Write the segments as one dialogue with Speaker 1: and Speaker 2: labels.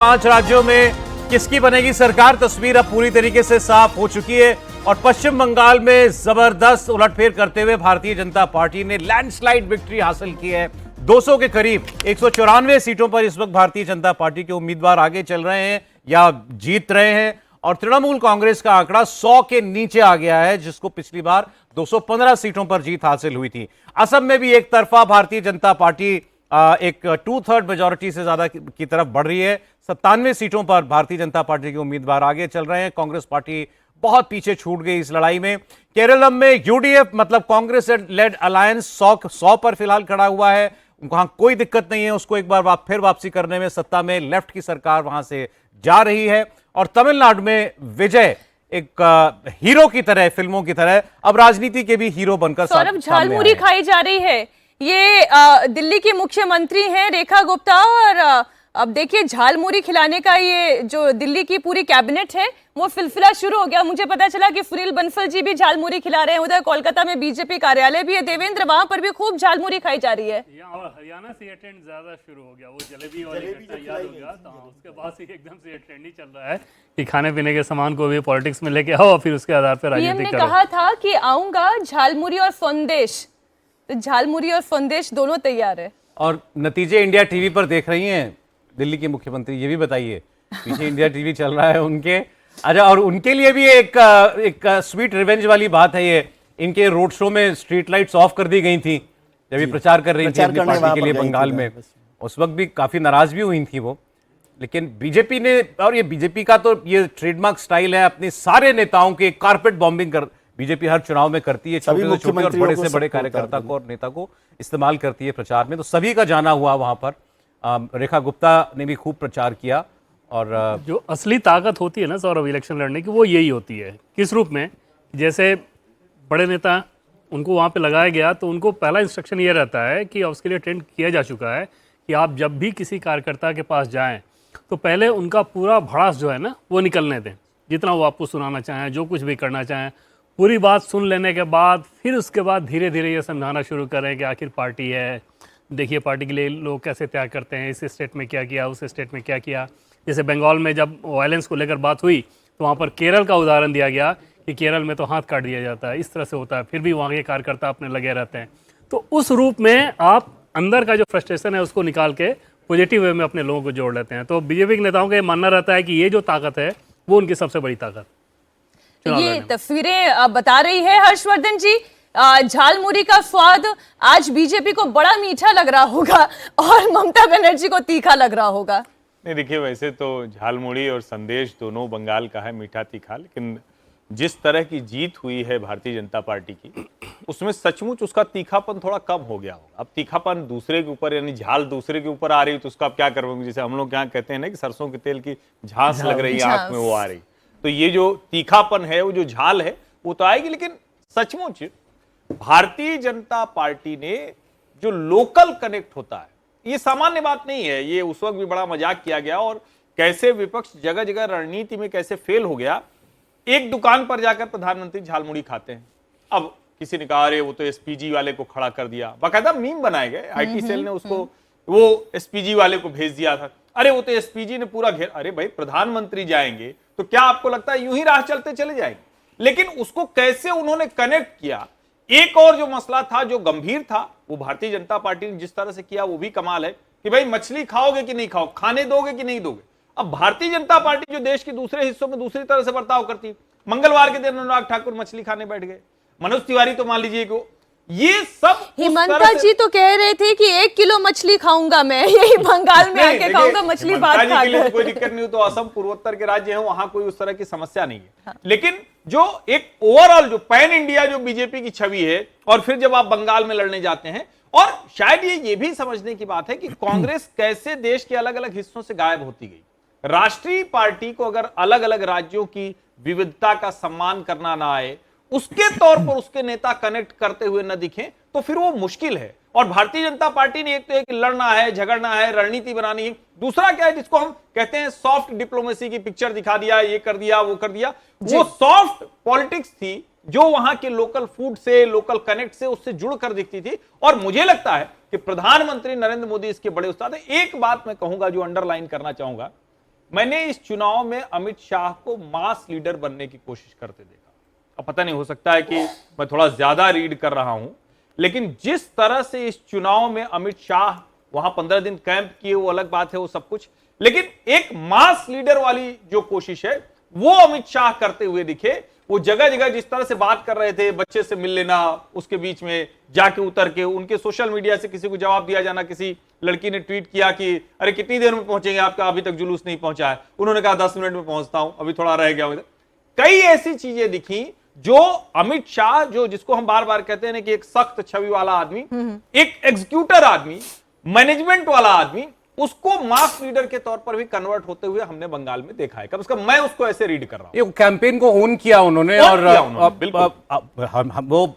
Speaker 1: 5 राज्यों में किसकी बनेगी सरकार, तस्वीर अब पूरी तरीके से साफ हो चुकी है और पश्चिम बंगाल में जबरदस्त उलटफेर करते हुए भारतीय जनता पार्टी ने लैंडस्लाइड विक्ट्री हासिल की है। 200 के करीब 194 सीटों पर इस वक्त भारतीय जनता पार्टी के उम्मीदवार आगे चल रहे हैं या जीत रहे हैं और तृणमूल कांग्रेस का आंकड़ा 100 के नीचे आ गया है, जिसको पिछली बार 215 सीटों पर जीत हासिल हुई थी। असम में भी एक तरफा भारतीय जनता पार्टी एक 2/3 मेजॉरिटी से ज्यादा की तरफ बढ़ रही है। 97 सीटों पर भारतीय जनता पार्टी के उम्मीदवार आगे चल रहे हैं। कांग्रेस पार्टी बहुत पीछे छूट गई इस लड़ाई में। केरलम में यूडीएफ मतलब कांग्रेस लेड अलायंस 100 पर फिलहाल खड़ा हुआ है। वहां कोई दिक्कत नहीं है उसको एक बार फिर वापसी करने में। सत्ता में लेफ्ट की सरकार वहां से जा रही है। और तमिलनाडु में विजय एक हीरो की तरह, फिल्मों की तरह अब राजनीति के भी हीरो बनकर
Speaker 2: सौरभ झालमुरी खाई जा रही है। ये दिल्ली की मुख्यमंत्री हैं रेखा गुप्ता और अब देखिए झालमुरी खिलाने का ये जो दिल्ली की पूरी कैबिनेट है वो फिलफिला शुरू हो गया। मुझे पता चला कि सुनील बंसल जी भी झालमुरी खिला रहे हैं। उधर कोलकाता में बीजेपी कार्यालय भी है देवेंद्र, वहां पर भी खूब झालमुरी खाई जा रही है।
Speaker 3: हरियाणा से ये ट्रेंड ज्यादा शुरू हो गया, वो जलेबी वाले याद हो गया तो उसके बाद से एकदम से ये ट्रेंड ही चल रहा है कि खाने पीने के सामान को भी पॉलिटिक्स में लेके आओ और फिर उसके आधार पर राजनीति करो।
Speaker 2: कहा था कि आऊंगा झालमुरी और संदेश, तो झालमुरी और संदेश दोनों तैयार है। और
Speaker 1: नतीजे इंडिया टीवी पर देख रही हैं दिल्ली के मुख्यमंत्री, ये भी बताइए पीछे इंडिया टीवी चल रहा है उनके। अच्छा, और उनके लिए भी एक स्वीट रिवेंज वाली बात है ये। इनके रोड शो में स्ट्रीट लाइट्स ऑफ कर दी गई थी जब ये प्रचार कर रही थी अपनी पार्टी के लिए बंगाल में। उस वक्त भी काफी नाराज भी हुई थी वो, लेकिन बीजेपी ने, और ये बीजेपी का तो ये ट्रेडमार्क स्टाइल है, अपने सारे नेताओं के कारपेट बॉम्बिंग कर बीजेपी हर चुनाव में करती है। छोटे से छोटे और बड़े से बड़े कार्यकर्ता को और नेता को इस्तेमाल करती है प्रचार में। तो सभी का जाना हुआ वहां पर। रेखा गुप्ता ने भी खूब प्रचार किया। और
Speaker 3: जो असली ताकत होती है ना सौरभ इलेक्शन लड़ने की, वो यही होती है। किस रूप में? जैसे बड़े नेता उनको वहाँ पे लगाया गया तो उनको पहला इंस्ट्रक्शन ये रहता है कि उसके लिए ट्रेंड किया जा चुका है कि आप जब भी किसी कार्यकर्ता के पास जाएं तो पहले उनका पूरा भड़ास जो है ना वो निकलने दें। जितना वो आपको सुनाना चाहें, जो कुछ भी करना चाहें, पूरी बात सुन लेने के बाद फिर उसके बाद धीरे धीरे ये समझाना शुरू करें कि आखिर पार्टी है, देखिए पार्टी के लिए लोग कैसे त्याग करते हैं, इस स्टेट में क्या किया, उस स्टेट में क्या किया। जैसे बंगाल में जब वायलेंस को लेकर बात हुई तो वहाँ पर केरल का उदाहरण दिया गया कि केरल में तो हाथ काट दिया जाता है, इस तरह से होता है, फिर भी वहाँ के कार्यकर्ता अपने लगे रहते हैं। तो उस रूप में आप अंदर का जो फ्रस्ट्रेशन है उसको निकाल के पॉजिटिव वे में अपने लोगों को जोड़ लेते हैं। तो बीजेपी के नेताओं का ये मानना रहता है कि ये जो ताकत है वो उनकी सबसे बड़ी ताकत।
Speaker 2: ये तस्वीरें बता रही है हर्षवर्धन जी, झालमुरी का स्वाद आज बीजेपी को बड़ा मीठा लग रहा होगा और ममता बनर्जी को तीखा लग रहा होगा।
Speaker 4: नहीं, देखिए वैसे तो झालमुड़ी और संदेश दोनों बंगाल का है, मीठा तीखा, लेकिन जिस तरह की जीत हुई है भारतीय जनता पार्टी की उसमें सचमुच उसका तीखापन थोड़ा कम हो गया होगा। अब तीखापन दूसरे के ऊपर, यानी झाल दूसरे के ऊपर आ रही तो उसका आप क्या करोगे? जैसे हम लोग यहाँ कहते हैं ना कि सरसों के तेल की झांस लग रही है आंख में, वो आ रही। तो ये जो तीखापन है, वो जो झाल है वो तो आएगी। लेकिन सचमुच भारतीय जनता पार्टी ने जो लोकल कनेक्ट होता है, ये सामान्य बात नहीं है। ये उस वक्त भी बड़ा मजाक किया गया और कैसे विपक्ष जगह जगह रणनीति में कैसे फेल हो गया। एक दुकान पर जाकर प्रधानमंत्री झालमुड़ी खाते हैं। अब किसी ने कहा अरे वो तो एसपीजी वाले को खड़ा कर दिया, बाकायदा मीम बनाए गए, आईटी सेल ने उसको वो एसपीजी वाले को भेज दिया था। अरे वो तो एसपीजी ने पूरा घेर। अरे भाई, प्रधानमंत्री जाएंगे तो क्या आपको लगता है यूं ही राह चलते चले जाएंगे? लेकिन उसको कैसे उन्होंने कनेक्ट किया। एक और जो मसला था जो गंभीर था, वो भारतीय जनता पार्टी ने जिस तरह से किया वो भी कमाल है कि भाई मछली खाओगे कि नहीं खाओ, खाने दोगे कि नहीं दोगे। अब भारतीय जनता पार्टी जो देश के दूसरे हिस्सों में दूसरी तरह से बर्ताव करती है, मंगलवार के दिन अनुराग ठाकुर मछली खाने बैठ गए, मनोज तिवारी तो मान लीजिए कि ये सब।
Speaker 2: हिमंता जी तो कह रहे थे कि 1 किलो मछली खाऊंगा मैं, यही बंगाल में आके खाऊंगा मछली भात खाकर।
Speaker 4: कोई दिक्कत नहीं हो तो असम पूर्वोत्तर के राज्य हैं, वहां कोई उस तरह की समस्या नहीं है। हाँ। लेकिन जो एक ओवरऑल जो पैन इंडिया जो बीजेपी की छवि है, और फिर जब आप बंगाल में लड़ने जाते हैं, और शायद ये भी समझने की बात है कि कांग्रेस कैसे देश के अलग अलग हिस्सों से गायब होती गई। राष्ट्रीय पार्टी को अगर अलग अलग राज्यों की विविधता का सम्मान करना ना आए, उसके तौर पर उसके नेता कनेक्ट करते हुए न दिखें, तो फिर वो मुश्किल है। और भारतीय जनता पार्टी ने एक तो एक लड़ना है, झगड़ना है, रणनीति बनानी है। दूसरा क्या है जिसको हम कहते हैं सॉफ्ट डिप्लोमेसी की पिक्चर दिखा दिया, ये कर दिया, वो कर दिया। वो सॉफ्ट पॉलिटिक्स थी जो वहां के लोकल फूड से, लोकल कनेक्ट से, उससे जुड़कर दिखती थी। और मुझे लगता है कि प्रधानमंत्री नरेंद्र मोदी इसके बड़े उस्ताद हैं। एक बात मैं कहूंगा जो अंडरलाइन करना चाहूंगा मैंने इस चुनाव में अमित शाह को मास लीडर बनने की कोशिश करते देखा। अब पता नहीं, हो सकता है कि मैं थोड़ा ज्यादा रीड कर रहा हूं, लेकिन जिस तरह से इस चुनाव में अमित शाह वहां 15 दिन कैंप किए, वो अलग बात है, वो सब कुछ, लेकिन एक मास लीडर वाली जो कोशिश है वो अमित शाह करते हुए दिखे। वो जगह जगह जिस तरह से बात कर रहे थे, बच्चे से मिल लेना, उसके बीच में जाके उतर के उनके सोशल मीडिया से किसी को जवाब दिया जाना। किसी लड़की ने ट्वीट किया कि अरे कितनी देर में पहुंचेंगे, आपका अभी तक जुलूस नहीं पहुंचा है। उन्होंने कहा 10 मिनट में पहुंचता हूं, अभी थोड़ा रह गया। कई ऐसी चीजें दिखी जो अमित शाह, जो जिसको हम बार बार कहते हैं कि एक सख्त छवि वाला आदमी, एक एग्जीक्यूटर आदमी, मैनेजमेंट वाला आदमी, उसको मास लीडर के तौर पर भी कन्वर्ट होते हुए हमने बंगाल में देखा है। कम से कम मैं उसको ऐसे रीड कर रहा हूं।
Speaker 1: ये कैंपेन को ओन किया उन्होंने, और वो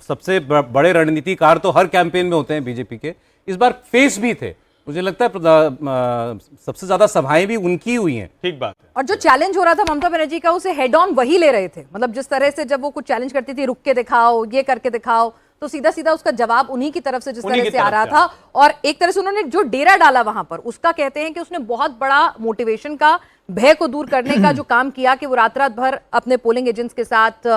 Speaker 1: सबसे बड़े रणनीतिकार तो हर कैंपेन में होते हैं बीजेपी के, इस बार फेस भी थे। मुझे लगता है सबसे ज्यादा सभाएं भी उनकी हुई हैं।
Speaker 4: ठीक बात है।
Speaker 5: और जो चैलेंज हो रहा था ममता बनर्जी का, उसे हेड ऑन वही ले रहे थे। मतलब जिस तरह से जब वो कुछ चैलेंज करती थी, रुक के दिखाओ, ये करके दिखाओ, तो सीधा सीधा उसका जवाब उन्हीं की तरफ से जिस तरह से आ रहा था। और एक तरह से उन्होंने जो डेरा डाला वहां पर, उसका कहते हैं कि उसने बहुत बड़ा मोटिवेशन का, भय को दूर करने का जो काम किया, कि वो रात रात भर अपने पोलिंग एजेंट्स के साथ,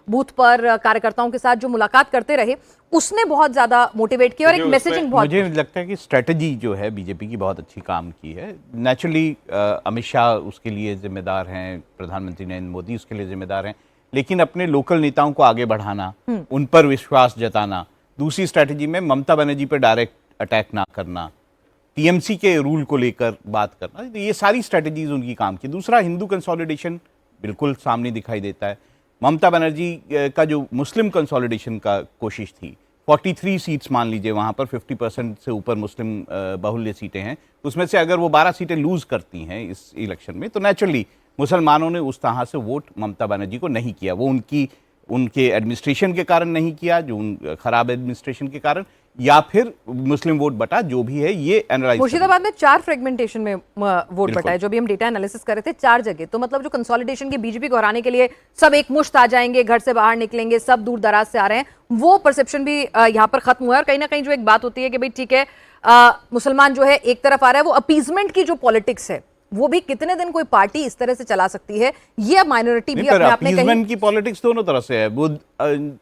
Speaker 5: बूथ पर कार्यकर्ताओं के साथ जो मुलाकात करते रहे, उसने बहुत ज्यादा मोटिवेट किया और एक मैसेजिंग बहुत।
Speaker 6: मुझे लगता है कि स्ट्रेटजी जो है बीजेपी की बहुत अच्छी काम की है। नेचुरली अमित शाह उसके लिए जिम्मेदार हैं, प्रधानमंत्री नरेंद्र मोदी उसके लिए जिम्मेदार हैं, लेकिन अपने लोकल नेताओं को आगे बढ़ाना, उन पर विश्वास जताना। दूसरी स्ट्रेटजी में ममता बनर्जी पर डायरेक्ट अटैक ना करना, टीएमसी के रूल को लेकर बात करना, तो ये सारी स्ट्रेटजीज उनकी काम की। दूसरा, हिंदू कंसोलिडेशन बिल्कुल सामने दिखाई देता है। ममता बनर्जी का जो मुस्लिम कंसोलिडेशन का कोशिश थी, 43 सीट्स मान लीजिए, वहाँ पर 50% से ऊपर मुस्लिम बाहुल्य सीटें हैं, उसमें से अगर वो 12 सीटें लूज करती हैं इस इलेक्शन में, तो नेचुरली मुसलमानों ने उस तरह से वोट ममता बनर्जी को नहीं किया। वो उनके एडमिनिस्ट्रेशन के कारण नहीं किया, जो खराब एडमिनिस्ट्रेशन के कारण, या फिर मुस्लिम वोट बटा, जो भी है ये एनालाइज।
Speaker 5: मुर्शिदाबाद में 4 फ्रेगमेंटेशन में वोट बटा है, जो भी हम डेटा एनालिसिस कर रहे थे, 4 जगह। तो मतलब जो कंसोलिडेशन की बीजेपी को हराने के लिए सब एक मुश्त आ जाएंगे, घर से बाहर निकलेंगे, सब दूर दराज से आ रहे हैं, वो परसेप्शन भी यहाँ पर खत्म हुआ है। और कहीं ना कहीं जो एक बात होती है कि भाई ठीक है, मुसलमान जो है एक तरफ आ रहा है, वो अपीजमेंट की जो पॉलिटिक्स है, वो भी कितने दिन कोई पार्टी इस तरह से चला सकती है, ये माइनॉरिटी भी अपने आप में कहीं।
Speaker 6: अपीजमेंट की पॉलिटिक्स दोनों तरह से है, वो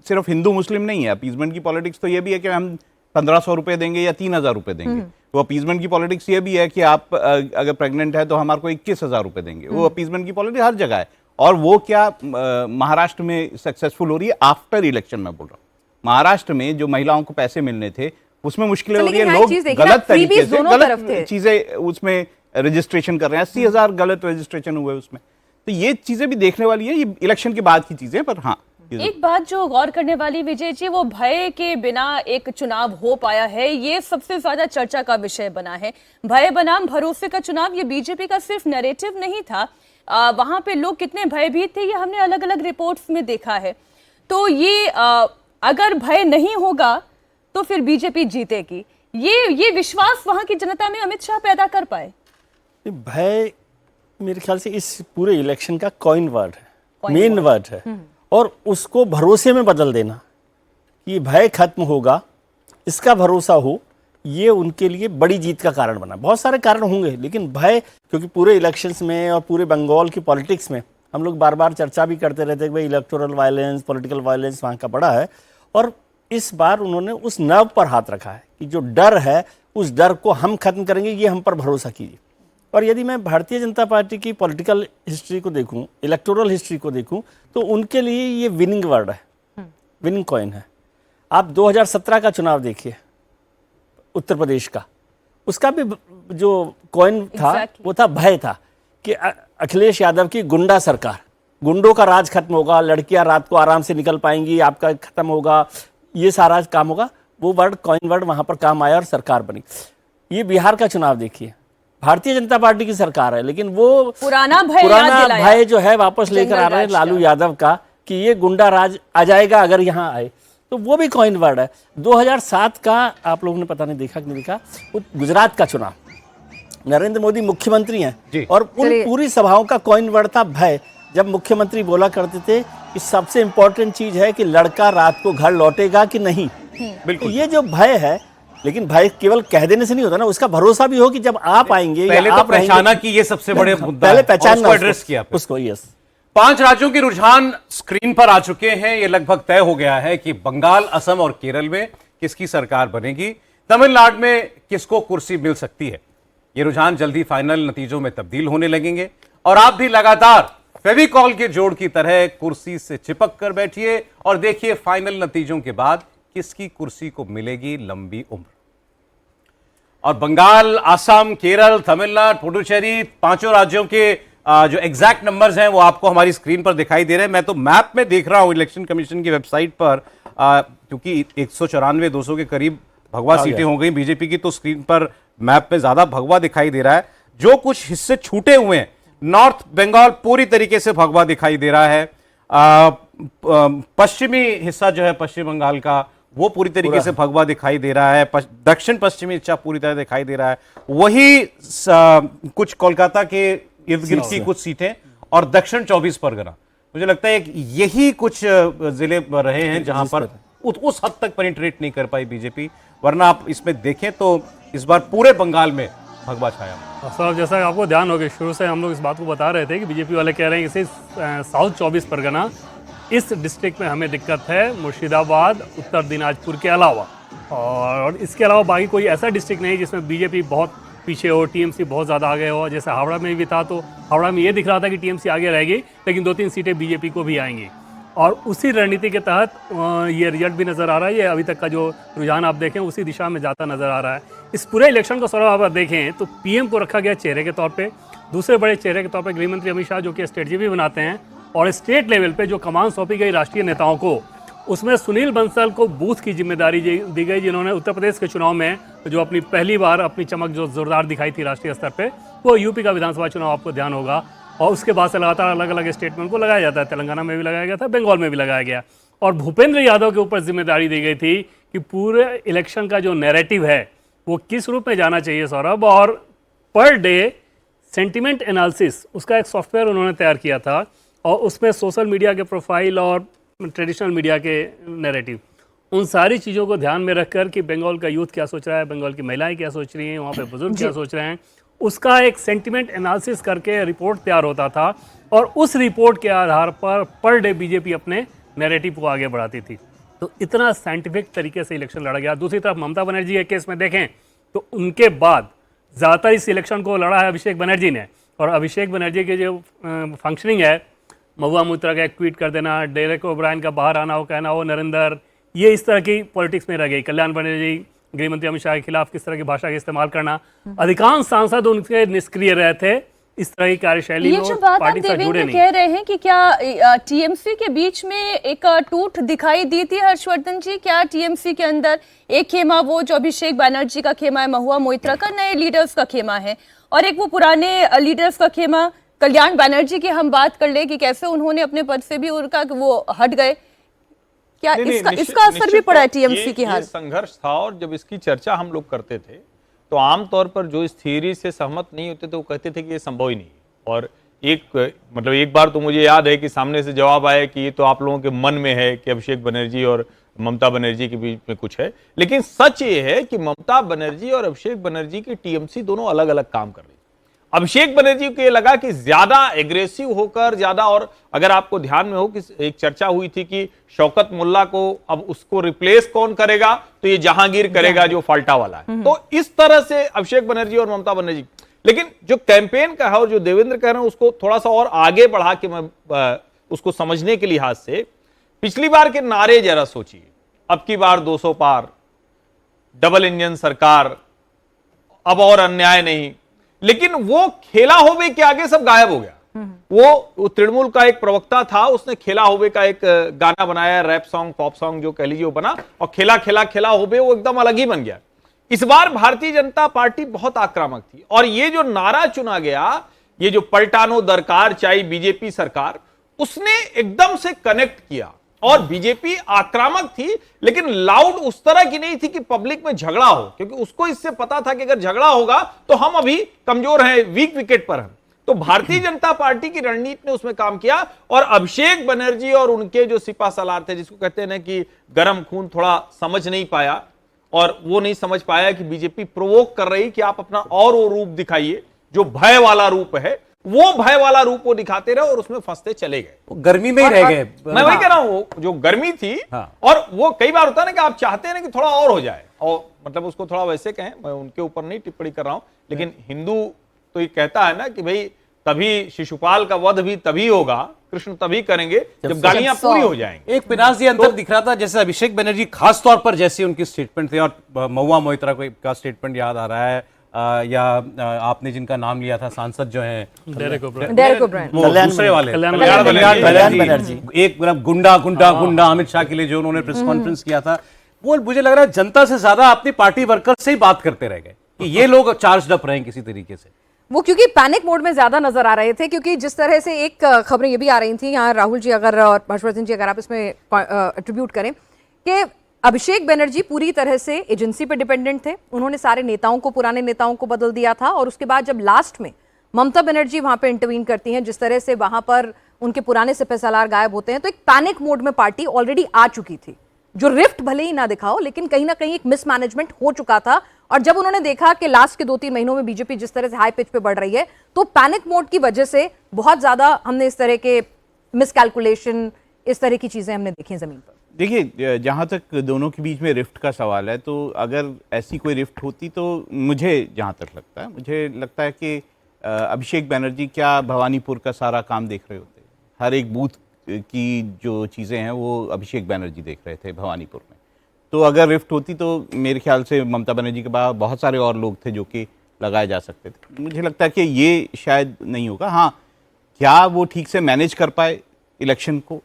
Speaker 6: सिर्फ हिंदू मुस्लिम नहीं है। अपीजमेंट की पॉलिटिक्स तो ये भी है कि हम 1500 रुपए देंगे या 3000 रुपए देंगे। तो अपीजमेंट की पॉलिटिक्स ये भी है कि आप अगर प्रेग्नेंट है तो हमारे को 21,000 रुपए देंगे। वो अपीजमेंट की पॉलिटिक्स हर जगह है। और वो क्या महाराष्ट्र में सक्सेसफुल हो रही है आफ्टर इलेक्शन, में बोल रहा हूँ। महाराष्ट्र में जो महिलाओं को पैसे मिलने थे, उसमें मुश्किलें हो रही है। लोग गलत तरीके से गलत चीजें उसमें रजिस्ट्रेशन कर रहे हैं। 80,000 गलत रजिस्ट्रेशन हुए उसमें। तो ये चीजें भी देखने वाली है, ये इलेक्शन के बाद की चीजें। पर हाँ,
Speaker 2: एक बात जो गौर करने वाली विजय जी, वो भय के बिना एक चुनाव हो पाया है, ये सबसे ज्यादा चर्चा का विषय बना है। भय बनाम भरोसे का चुनाव, ये बीजेपी का सिर्फ नैरेटिव नहीं था, वहां पे लोग कितने भयभीत थे ये हमने अलग अलग रिपोर्ट्स में देखा है। तो ये अगर भय नहीं होगा तो फिर बीजेपी जीतेगी, ये विश्वास वहां की जनता में अमित शाह पैदा कर पाए।
Speaker 7: भय मेरे ख्याल से इस पूरे इलेक्शन का कॉइन वर्ड है, मेन वर्ड है। और उसको भरोसे में बदल देना, कि भय खत्म होगा, इसका भरोसा हो, ये उनके लिए बड़ी जीत का कारण बना। बहुत सारे कारण होंगे, लेकिन भय, क्योंकि पूरे इलेक्शंस में और पूरे बंगाल की पॉलिटिक्स में हम लोग बार बार चर्चा भी करते रहते हैं कि भाई इलेक्टोरल वायलेंस, पॉलिटिकल वायलेंस वहाँ का बड़ा है। और इस बार उन्होंने उस नर्व पर हाथ रखा है कि जो डर है, उस डर को हम खत्म करेंगे, ये हम पर भरोसा कीजिए। और यदि मैं भारतीय जनता पार्टी की पॉलिटिकल हिस्ट्री को देखूं, इलेक्टोरल हिस्ट्री को देखूं, तो उनके लिए ये विनिंग वर्ड है, विनिंग कॉइन है। आप 2017 का चुनाव देखिए उत्तर प्रदेश का, उसका भी जो कॉइन था वो था भय था कि अखिलेश यादव की गुंडा सरकार, गुंडों का राज खत्म होगा, लड़कियां रात को आराम से निकल पाएंगी, आपका खत्म होगा, ये सारा काम होगा। वो वर्ड, कॉइन वर्ड वहां पर काम आया और सरकार बनी। ये बिहार का चुनाव देखिए, भारतीय जनता पार्टी की सरकार है, लेकिन वो पुराना भय जो है वापस लेकर आ रहे हैं लालू यादव का, कि ये गुंडा राज आ जाएगा अगर यहाँ आए, तो वो भी कॉइन वर्ड है। 2007 का आप लोगों ने पता नहीं देखा कि नहीं देखा, वो गुजरात का चुनाव, नरेंद्र मोदी मुख्यमंत्री हैं और उन पूरी सभाओं का कॉइन वर्ड था भय। जब मुख्यमंत्री बोला करते थे कि सबसे इंपॉर्टेंट चीज है कि लड़का रात को घर लौटेगा कि नहीं, बिल्कुल। ये जो भय है, लेकिन भाई केवल कह देने से नहीं होता ना, उसका भरोसा भी हो कि जब आप आएंगे या
Speaker 1: पहले तो
Speaker 7: आप रहेंगे-
Speaker 1: पहचाना कि ये सबसे बड़े मुद्दा
Speaker 7: पहले
Speaker 1: है, और
Speaker 7: पहचानना
Speaker 1: उसको एड्रेस किया फिर।
Speaker 7: उसको, यस।
Speaker 1: 5 राज्यों के रुझान स्क्रीन पर आ चुके हैं। ये लगभग तय हो गया है कि बंगाल, असम और केरल में किसकी सरकार बनेगी, तमिलनाडु में किसको कुर्सी मिल सकती है। ये रुझान जल्दी फाइनल नतीजों में तब्दील होने लगेंगे और आप भी लगातार फेविकॉल के जोड़ की तरह कुर्सी से चिपक कर बैठिए और देखिए फाइनल नतीजों के बाद किसकी कुर्सी को मिलेगी लंबी उम्र। और बंगाल, असम, केरल, तमिलनाडु, पुडुचेरी, 5 राज्यों के जो एग्जैक्ट नंबर्स हैं वो आपको हमारी स्क्रीन पर दिखाई दे रहे हैं। मैं तो मैप में देख रहा हूं इलेक्शन कमीशन की वेबसाइट पर, क्योंकि 194-200 के करीब भगवा सीटें हो गई बीजेपी की, तो स्क्रीन पर मैप में ज्यादा भगवा दिखाई दे रहा है। जो कुछ हिस्से छूटे हुए हैं, नॉर्थ बंगाल पूरी तरीके से भगवा दिखाई दे रहा है। पश्चिमी हिस्सा जो है पश्चिम बंगाल का, वो पूरी तरीके से भगवा दिखाई दे रहा है। दक्षिण पश्चिमी हिस्सा पूरी तरह दिखाई दे रहा है। वही कुछ कोलकाता के इर्द गिर्द की कुछ सीटें और दक्षिण 24 परगना, मुझे लगता है यही कुछ जिले रहे हैं जहां पर उस हद तक पेनिट्रेट नहीं कर पाई बीजेपी। वरना आप इसमें देखें तो इस बार पूरे बंगाल में भगवा छाया।
Speaker 3: साहब, जैसा आपको ध्यान होगा, शुरू से हम लोग इस बात को बता रहे थे कि बीजेपी वाले कह रहे हैं कि साउथ 24 परगना, इस डिस्ट्रिक्ट में हमें दिक्कत है, मुर्शिदाबाद, उत्तर दिनाजपुर के अलावा, और इसके अलावा बाकी कोई ऐसा डिस्ट्रिक्ट नहीं जिसमें बीजेपी बहुत पीछे हो, टीएमसी बहुत ज़्यादा आगे हो। जैसे हावड़ा में भी था, तो हावड़ा में ये दिख रहा था कि टीएमसी आगे रहेगी, लेकिन 2-3 सीटें बीजेपी को भी आएंगी। और उसी रणनीति के तहत ये रिजल्ट भी नज़र आ रहा है। ये अभी तक का जो रुझान आप देखें उसी दिशा में जाता नज़र आ रहा है। इस पूरे इलेक्शन को स्वरूप आप देखें तो पीएम को रखा गया चेहरे के तौर पे, दूसरे बड़े चेहरे के तौर पे गृहमंत्री अमित शाह, जो कि स्ट्रेटजी भी बनाते हैं, और स्टेट लेवल पे जो कमान सौंपी गई राष्ट्रीय नेताओं को, उसमें सुनील बंसल को बूथ की जिम्मेदारी दी गई, जिन्होंने उत्तर प्रदेश के चुनाव में जो अपनी पहली बार अपनी चमक जो जोरदार दिखाई थी राष्ट्रीय स्तर पे, वो यूपी का विधानसभा चुनाव आपको ध्यान होगा, और उसके बाद से लगातार अलग अलग स्टेट में उनको लगाया जाता है। तेलंगाना में भी लगाया गया था, बंगाल में भी लगाया गया, और भूपेंद्र यादव के ऊपर जिम्मेदारी दी गई थी कि पूरे इलेक्शन का जो नैरेटिव है वो किस रूप में जाना चाहिए सौरभ, और पर डे सेंटिमेंट एनालिसिस उसका एक सॉफ्टवेयर उन्होंने तैयार किया था, और उसमें सोशल मीडिया के प्रोफाइल और ट्रेडिशनल मीडिया के नैरेटिव, उन सारी चीज़ों को ध्यान में रखकर कि बंगाल का यूथ क्या सोच रहा है, बंगाल की महिलाएं क्या सोच रही हैं, वहाँ पे बुजुर्ग क्या सोच रहे हैं, उसका एक सेंटिमेंट एनालिसिस करके रिपोर्ट तैयार होता था, और उस रिपोर्ट के आधार पर डे बीजेपी अपने नैरेटिव को आगे बढ़ाती थी। तो इतना साइंटिफिक तरीके से इलेक्शन लड़ा गया। दूसरी तरफ ममता बनर्जी के केस में देखें तो उनके बाद ज़्यादातर इस इलेक्शन को लड़ा है अभिषेक बनर्जी ने, और अभिषेक बनर्जी की जो फंक्शनिंग है, महुआ मोइत्रा का एक ट्वीट कर देना, डेरेक ओब्रायन का बाहर आना, वो कहना वो नरेंद्र, ये इस तरह की पॉलिटिक्स में रह गई। कल्याण बनर्जी, गृहमंत्री अमित शाह के खिलाफ किस तरह की भाषा का इस्तेमाल करना, अधिकांश सांसद उनके निष्क्रिय रहे थे इस तरह की कार्यशैली में,
Speaker 2: ये जो बात आप
Speaker 3: पार्टी से जुड़े
Speaker 2: देवेंद्र
Speaker 3: नहीं।
Speaker 2: कह रहे हैं कि क्या टीएमसी के बीच में एक टूट दिखाई दी थी हर्षवर्धन जी? क्या टीएमसी के अंदर एक खेमा वो जो अभिषेक बनर्जी का खेमा है, महुआ मोइत्रा का, नए लीडर्स का खेमा है, और एक वो पुराने लीडर्स का खेमा कल्याण बनर्जी की हम बात कर ले कि कैसे उन्होंने अपने पद से भी उनका वो हट गए। क्या इसका असर भी पड़ा है टीएमसी की हाल?
Speaker 4: संघर्ष था, और जब इसकी चर्चा हम लोग करते थे तो आमतौर पर जो इस थियरी से सहमत नहीं होते थे वो कहते थे कि ये संभव ही नहीं है। और एक बार तो मुझे याद है कि सामने से जवाब आया कि ये तो आप लोगों के मन में है कि अभिषेक बनर्जी और ममता बनर्जी के बीच में कुछ है, लेकिन सच ये है कि ममता बनर्जी और अभिषेक बनर्जी की टीएमसी दोनों अलग अलग काम कर रही है। अभिषेक बनर्जी को ये लगा कि ज्यादा एग्रेसिव होकर ज्यादा, और अगर आपको ध्यान में हो कि एक चर्चा हुई थी कि शौकत मुल्ला को अब उसको रिप्लेस कौन करेगा, तो ये जहांगीर करेगा जो फाल्टा वाला है। तो इस तरह से अभिषेक बनर्जी और ममता बनर्जी, लेकिन जो कैंपेन का है और जो देवेंद्र कह रहे हैं उसको थोड़ा सा और आगे बढ़ा के मैं उसको समझने के लिहाज से, पिछली बार के नारे जरा सोचिए, अब की बार 200 पार, डबल इंजन सरकार, अब और अन्याय नहीं, लेकिन वो खेला होवे के आगे सब गायब हो गया। वो तृणमूल का एक प्रवक्ता था, उसने खेला होवे का एक गाना बनाया, रैप सॉन्ग, पॉप सॉन्ग जो कह लीजिए वो बना, और खेला खेला खेला होवे वो एकदम अलग ही बन गया। इस बार भारतीय जनता पार्टी बहुत आक्रामक थी, और ये जो नारा चुना गया, ये जो पलटानो दरकार चाहिए बीजेपी सरकार, उसने एकदम से कनेक्ट किया। और बीजेपी आक्रामक थी, लेकिन लाउड उस तरह की नहीं थी कि पब्लिक में झगड़ा हो, क्योंकि उसको इससे पता था कि अगर झगड़ा होगा तो हम अभी कमजोर हैं, वीक विकेट पर हैं। तो भारतीय जनता पार्टी की रणनीति ने उसमें काम किया, और अभिषेक बनर्जी और उनके जो सिपा सलार थे, जिसको कहते हैं ना कि गर्म खून थोड़ा समझ नहीं पाया, और वो नहीं समझ पाया कि बीजेपी प्रोवोक कर रही कि आप अपना और वो रूप दिखाइए जो भय वाला रूप है, वो भय वाला रूप वो दिखाते रहे और उसमें फंसते चले गए,
Speaker 1: वो गर्मी में ही रह गए।
Speaker 4: मैं वही कह रहा हूं, जो गर्मी थी।
Speaker 1: हाँ।
Speaker 4: और वो कई बार होता है ना कि आप चाहते हैं ना कि थोड़ा और हो जाए, और मतलब उसको थोड़ा वैसे कहें, मैं उनके ऊपर नहीं टिप्पणी कर रहा हूं, लेकिन हिंदू तो ये कहता है ना कि भाई तभी शिशुपाल का वध भी तभी होगा, कृष्ण तभी करेंगे जब गालियां पूरी हो जाएंगी।
Speaker 1: एक पिनाज ये अंतर दिख रहा था, जैसे अभिषेक बनर्जी खास तौर पर जैसे उनकी स्टेटमेंट थे, और महुआ मोइत्रा का स्टेटमेंट याद आ रहा है, या आपने जिनका नाम लिया था सांसद जो है
Speaker 3: डेरेक ओब्रायन।
Speaker 5: डेरेक ओब्रायन,
Speaker 1: वो दूसरे वाले
Speaker 7: कल्याण बनर्जी,
Speaker 1: एक मतलब गुंडा अमित शाह के लिए जो उन्होंने प्रेस कॉन्फ्रेंस किया था, वो मुझे लग रहा है जनता से ज्यादा अपनी पार्टी वर्कर से ही बात करते रह गए कि ये लोग चार्ज अप रहे हैं किसी तरीके से।
Speaker 5: वो क्योंकि पैनिक मोड में ज्यादा नजर आ रहे थे, क्योंकि जिस तरह से एक खबरें ये भी आ रही थी यहाँ, राहुल जी अगर और हर्षवर्धन जी अगर आप इसमें एट्रीब्यूट करें कि अभिषेक बनर्जी पूरी तरह से एजेंसी पे डिपेंडेंट थे, उन्होंने सारे नेताओं को, पुराने नेताओं को बदल दिया था, और उसके बाद जब लास्ट में ममता बनर्जी वहां पे इंटरवीन करती हैं, जिस तरह से वहां पर उनके पुराने सिपहसालार गायब होते हैं, तो एक पैनिक मोड में पार्टी ऑलरेडी आ चुकी थी। जो रिफ्ट भले ही ना दिखाओ, लेकिन कहीं ना कहीं एक मिसमैनेजमेंट हो चुका था, और जब उन्होंने देखा कि लास्ट के 2-3 महीनों में बीजेपी जिस तरह से हाई पिच पे बढ़ रही है, तो पैनिक मोड की वजह से बहुत ज्यादा हमने इस तरह के मिसकैलकुलेशन, इस तरह की चीजें हमने देखी जमीन पर।
Speaker 6: देखिए, जहाँ तक दोनों के बीच में रिफ्ट का सवाल है, तो अगर ऐसी कोई रिफ्ट होती तो मुझे जहाँ तक लगता है, मुझे लगता है कि अभिषेक बनर्जी क्या भवानीपुर का सारा काम देख रहे होते, हर एक बूथ की जो चीज़ें हैं वो अभिषेक बनर्जी देख रहे थे भवानीपुर में। तो अगर रिफ्ट होती तो मेरे ख्याल से ममता बनर्जी के बाद बहुत सारे और लोग थे जो कि लगाए जा सकते थे। मुझे लगता है कि ये शायद नहीं होगा। हाँ, क्या वो ठीक से मैनेज कर पाए इलेक्शन को,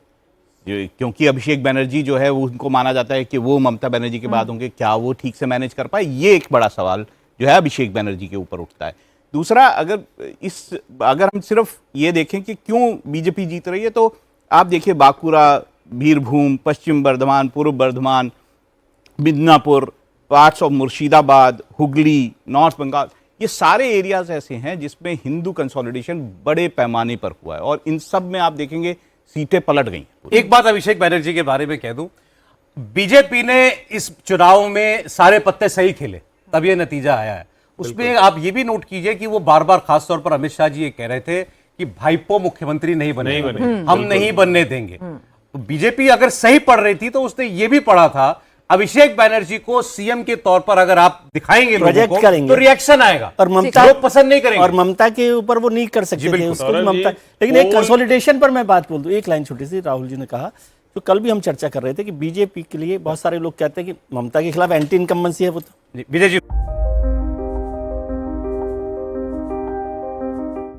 Speaker 6: क्योंकि अभिषेक बनर्जी जो है वो उनको माना जाता है कि वो ममता बनर्जी के बाद होंगे, क्या वो ठीक से मैनेज कर पाए, ये एक बड़ा सवाल जो है अभिषेक बनर्जी के ऊपर उठता है। दूसरा, अगर हम सिर्फ ये देखें कि क्यों बीजेपी जीत रही है, तो आप देखिए Bankura, Birbhum, Paschim Bardhaman, Purba Bardhaman, Midnapore, parts of Murshidabad, Hooghly, north Bengal, ये सारे एरियाज ऐसे हैं जिसमें हिंदू कंसोलिडेशन बड़े पैमाने पर हुआ है, और इन सब में आप देखेंगे सीटें पलट गई।
Speaker 1: एक बात अभिषेक बनर्जी के बारे में कह दूं, बीजेपी ने इस चुनाव में सारे पत्ते सही खेले, तब ये नतीजा आया है। उसमें आप ये भी नोट कीजिए कि वो बार बार, खासतौर पर अमित शाह जी ये कह रहे थे कि भाईपो मुख्यमंत्री नहीं बने, हम नहीं बनने देंगे। तो बीजेपी अगर सही पढ़ रही थी तो उसने ये भी पढ़ा था अभिषेक बनर्जी को सीएम के तौर पर अगर आप दिखाएंगे लोगों को, तो रिएक्शन आएगा,
Speaker 7: और ममता
Speaker 1: लोग पसंद नहीं करेंगे,
Speaker 7: और ममता के ऊपर वो नहीं कर सकते थे उसको भी ममता। लेकिन एक कंसोलिडेशन पर मैं बात बोल दूं, एक लाइन छोटी सी, राहुल जी ने कहा, तो कल भी हम चर्चा कर रहे थे कि बीजेपी के लिए बहुत सारे लोग कहते हैं कि ममता के खिलाफ एंटी इनकम्बेंसी है वो। तो
Speaker 1: विजय जी